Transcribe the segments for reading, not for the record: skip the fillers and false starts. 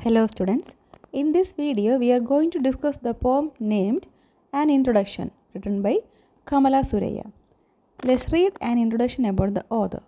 Hello students, in this video we are going to discuss the poem named An Introduction written by Kamala Surayya. Let's read an introduction about the author.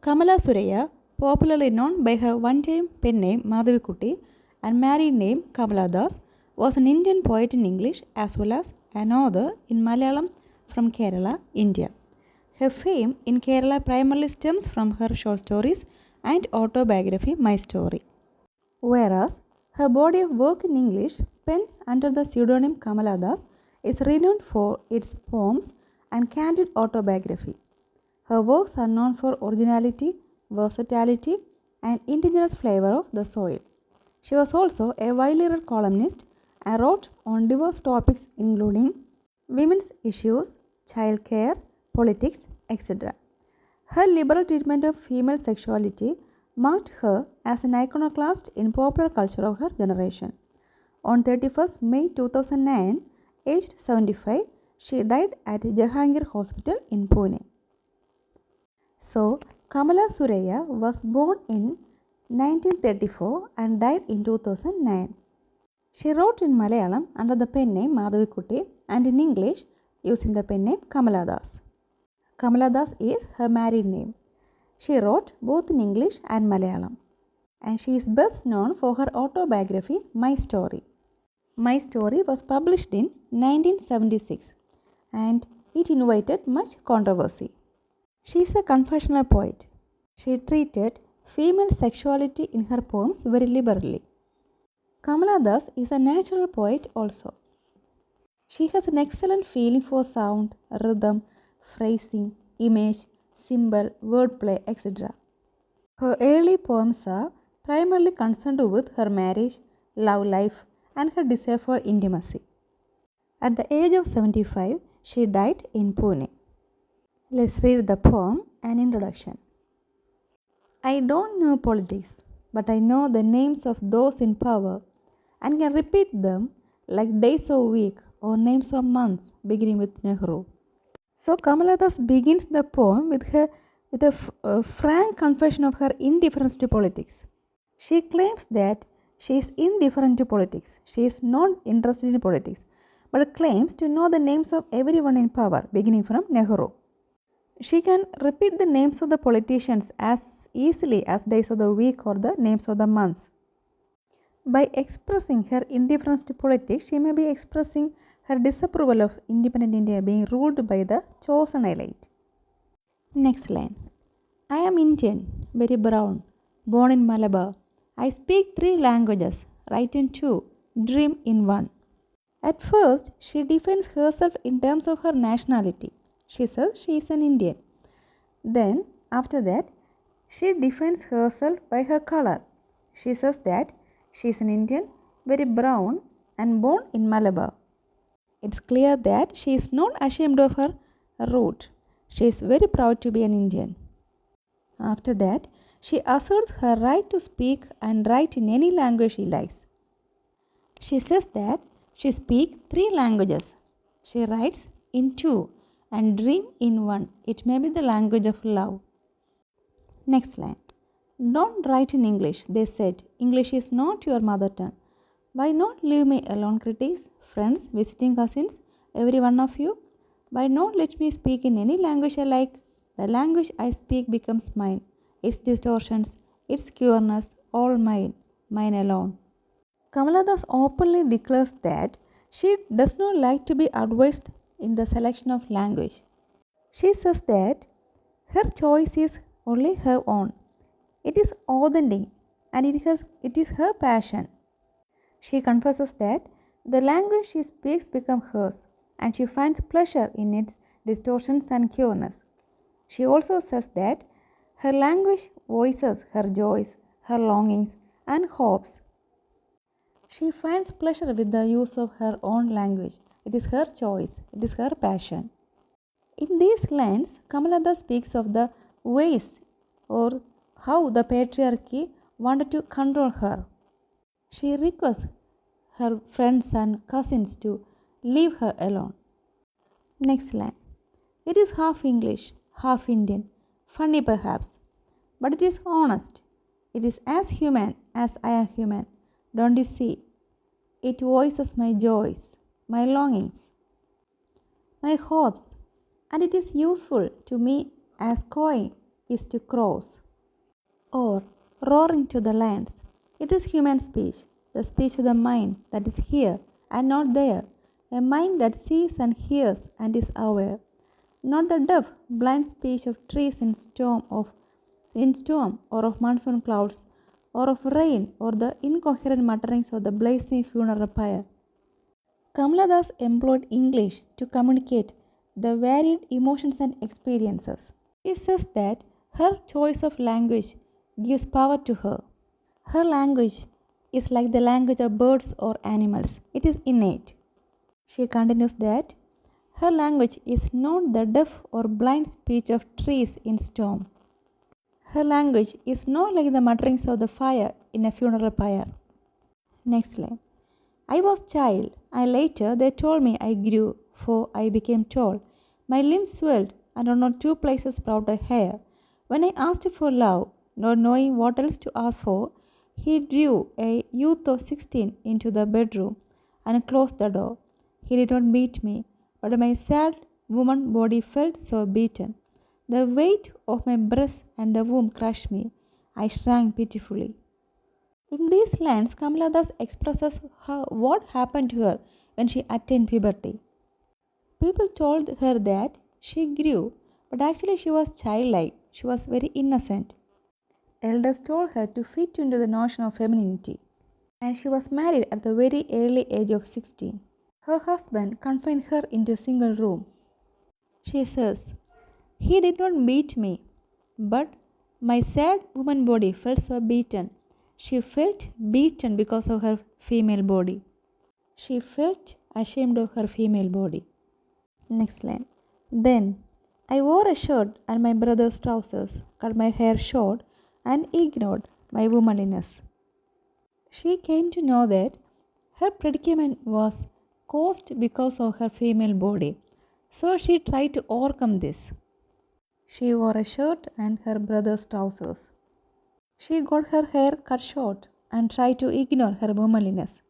Kamala Surayya, popularly known by her one-time pen name Madhavikutty and married name Kamala Das, was an Indian poet in English as well as an author in Malayalam from Kerala, India. Her fame in Kerala primarily stems from her short stories and autobiography My Story. Whereas her body of work in English, penned under the pseudonym Kamala Das, is renowned for its poems and candid autobiography. Her works are known for originality, versatility, and indigenous flavor of the soil. She was also a widely read columnist and wrote on diverse topics including women's issues, childcare, politics, etc. Her liberal treatment of female sexuality marked her as an iconoclast in popular culture of her generation. On 31st May 2009, aged 75, she died at Jahangir Hospital in Pune. So, Kamala Surayya was born in 1934 and died in 2009. She wrote in Malayalam under the pen name Madhavikutty and in English using the pen name Kamala Das. Kamala Das is her married name. She wrote both in English and Malayalam. And she is best known for her autobiography My Story. My Story was published in 1976 and it invited much controversy. She is a confessional poet. She treated female sexuality in her poems very liberally. Kamala Das is a natural poet also. She has an excellent feeling for sound, rhythm, phrasing, image, symbol, wordplay, etc. Her early poems are primarily concerned with her marriage, love life, and her desire for intimacy. At the age of 75, she died in Pune. Let's read the poem An Introduction. I don't know politics, but I know the names of those in power and can repeat them like days of week or names of months beginning with Nehru. So Kamala Das begins the poem with a frank confession of her indifference to politics. She claims that she is indifferent to politics. She is not interested in politics, but claims to know the names of everyone in power, beginning from Nehru. She can repeat the names of the politicians as easily as days of the week or the names of the months. By expressing her indifference to politics, she may be expressing her disapproval of independent India being ruled by the chosen elite. Next line. I am Indian, very brown, born in Malabar. I speak 3 languages, write in 2, dream in 1. At first, she defines herself in terms of her nationality. She says she is an Indian. Then, after that, she defines herself by her color. She says that she is an Indian, very brown, and born in Malabar. It's clear that she is not ashamed of her root. She is very proud to be an Indian. After that, she asserts her right to speak and write in any language she likes. She says that she speaks 3 languages. She writes in 2 and dream in 1. It may be the language of love. Next line. Don't write in English, they said. English is not your mother tongue. Why not leave me alone, critics, friends, visiting cousins, every one of you? Why not let me speak in any language I like? The language I speak becomes mine. Its distortions, its cureness, all mine, mine alone. Kamala Das openly declares that she does not like to be advised in the selection of language. She says that her choice is only her own. It is authentic and it is her passion. She confesses that the language she speaks becomes hers and she finds pleasure in its distortions and cureness. She also says that her language voices her joys, her longings, and hopes. She finds pleasure with the use of her own language. It is her choice, it is her passion. In these lines, Kamala Das speaks of the ways or how the patriarchy wanted to control her. She requests her friends and cousins to leave her alone. Next line. It is half English, half Indian, funny perhaps, but it is honest. It is as human as I am human. Don't you see? It voices my joys, my longings, my hopes, and it is useful to me as cawing is to crows, or roaring to the lands. It is human speech, the speech of the mind that is here and not there, a mind that sees and hears and is aware, not the deaf, blind speech of trees in storm or of monsoon clouds or of rain or the incoherent mutterings of the blazing funeral pyre. Kamala thus employed English to communicate the varied emotions and experiences. She says that her choice of language gives power to her. Her language is like the language of birds or animals, it is innate. She continues that her language is not the deaf or blind speech of trees in storm. Her language is not like the mutterings of the fire in a funeral pyre. Next line. I was child, and later they told me I grew, for I became tall. My limbs swelled, and on not two places sprouted hair. When I asked for love, not knowing what else to ask for, he drew a youth of 16 into the bedroom and closed the door. He did not beat me, but my sad woman body felt so beaten. The weight of my breast and the womb crushed me. I shrank pitifully. In these lines, Kamala thus expresses what happened to her when she attained puberty. People told her that she grew, but actually she was childlike, she was very innocent. Elders told her to fit into the notion of femininity, and she was married at the very early age of 16. Her husband confined her into a single room. She says, he did not beat me, but my sad woman body felt so beaten. She felt beaten because of her female body. She felt ashamed of her female body. Next line. Then I wore a shirt and my brother's trousers, cut my hair short, and ignored my womanliness. She came to know that her predicament was caused because of her female body, so she tried to overcome this. She wore a shirt and her brother's trousers. She got her hair cut short and tried to ignore her womanliness.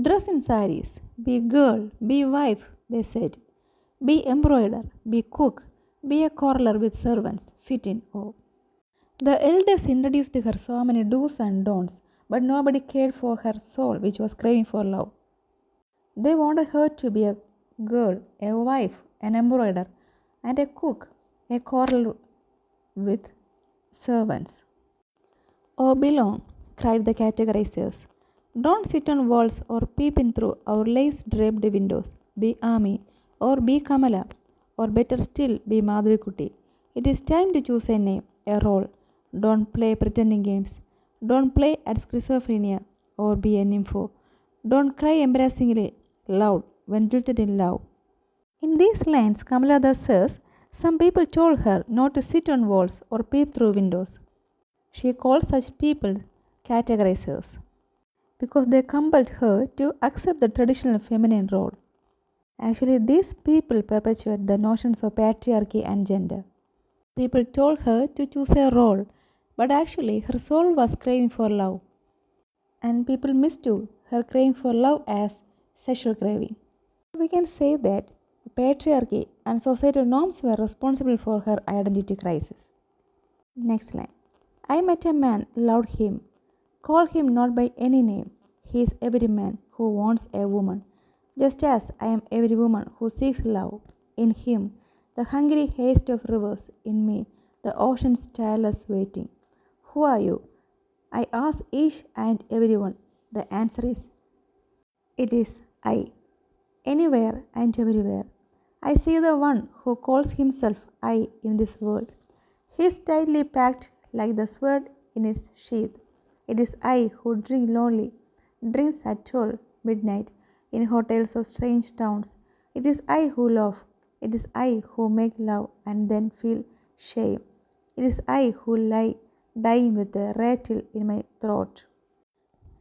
Dress in saris, be girl, be wife, they said. Be embroider, be cook, be a quarreler with servants, fit in. Oh. The elders introduced to her so many do's and don'ts, but nobody cared for her soul, which was craving for love. They wanted her to be a girl, a wife, an embroider, and a cook, a quarrel with servants. Oh, belong, cried the categorizers. Don't sit on walls or peep in through our lace draped windows. Be Ami, or be Kamala, or better still, be Madhvikutty. It is time to choose a name, a role. Don't play pretending games. Don't play at schizophrenia, or be a nympho. Don't cry embarrassingly loud when jilted in love. In these lines, Kamala thus says, some people told her not to sit on walls or peep through windows. She called such people categorizers because they compelled her to accept the traditional feminine role. Actually, these people perpetuate the notions of patriarchy and gender. People told her to choose a role, but actually her soul was craving for love. And people mistook her craving for love as sexual craving. We can say that patriarchy and societal norms were responsible for her identity crisis. Next line. I met a man, loved him. Call him not by any name. He is every man who wants a woman, just as I am every woman who seeks love. In him, the hungry haste of rivers, in me, the ocean's tireless waiting. Who are you? I ask each and everyone. The answer is, it is I. Anywhere and everywhere. I see the one who calls himself I in this world. He is tightly packed like the sword in its sheath. It is I who drink lonely, drinks at 12 midnight in hotels of strange towns. It is I who love. It is I who make love and then feel shame. It is I who lie dying with a rattle in my throat.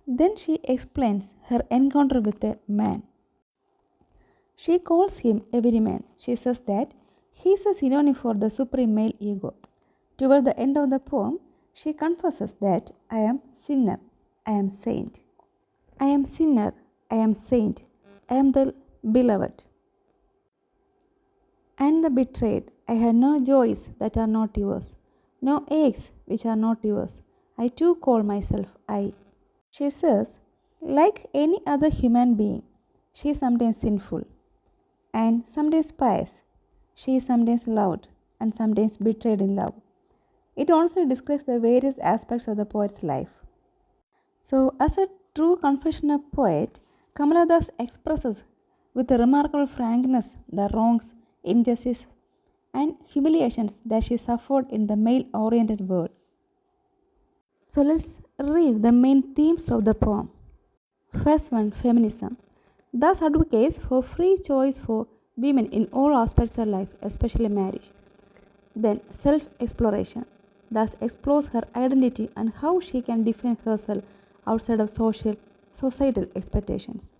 Then she explains her encounter with a man. She calls him every man. She says that he is a synonym for the supreme male ego. Toward the end of the poem, she confesses that I am sinner, I am saint. I am sinner, I am saint, I am the beloved. And the betrayed, I had no joys that are not yours, no aches which are not yours. I too call myself I. She says, like any other human being, she is sometimes sinful and sometimes pious. She is sometimes loved and sometimes betrayed in love. It honestly describes the various aspects of the poet's life. So, as a true confessional poet, Kamala thus expresses with a remarkable frankness the wrongs, injustices, and humiliations that she suffered in the male oriented world. So, let's read the main themes of the poem. First one, feminism. Thus advocates for free choice for women in all aspects of life, especially marriage. Then, self exploration. Thus explores her identity and how she can define herself outside of societal expectations.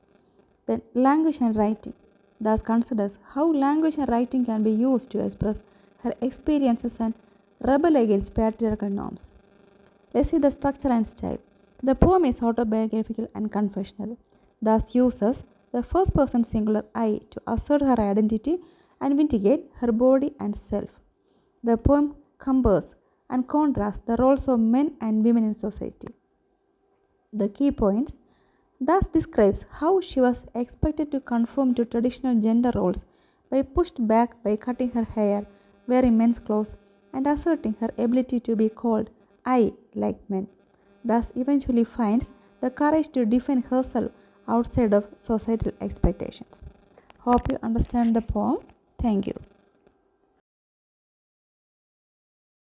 Then, language and writing. Thus considers how language and writing can be used to express her experiences and rebel against patriarchal norms. Let's see the structure and style. The poem is autobiographical and confessional, thus uses the first person singular I to assert her identity and vindicate her body and self. The poem compares and contrasts the roles of men and women in society. The key points thus describes how she was expected to conform to traditional gender roles by pushed back by cutting her hair, wearing men's clothes, and asserting her ability to be called I like men. Thus, eventually finds the courage to defend herself outside of societal expectations. Hope you understand the poem. Thank you.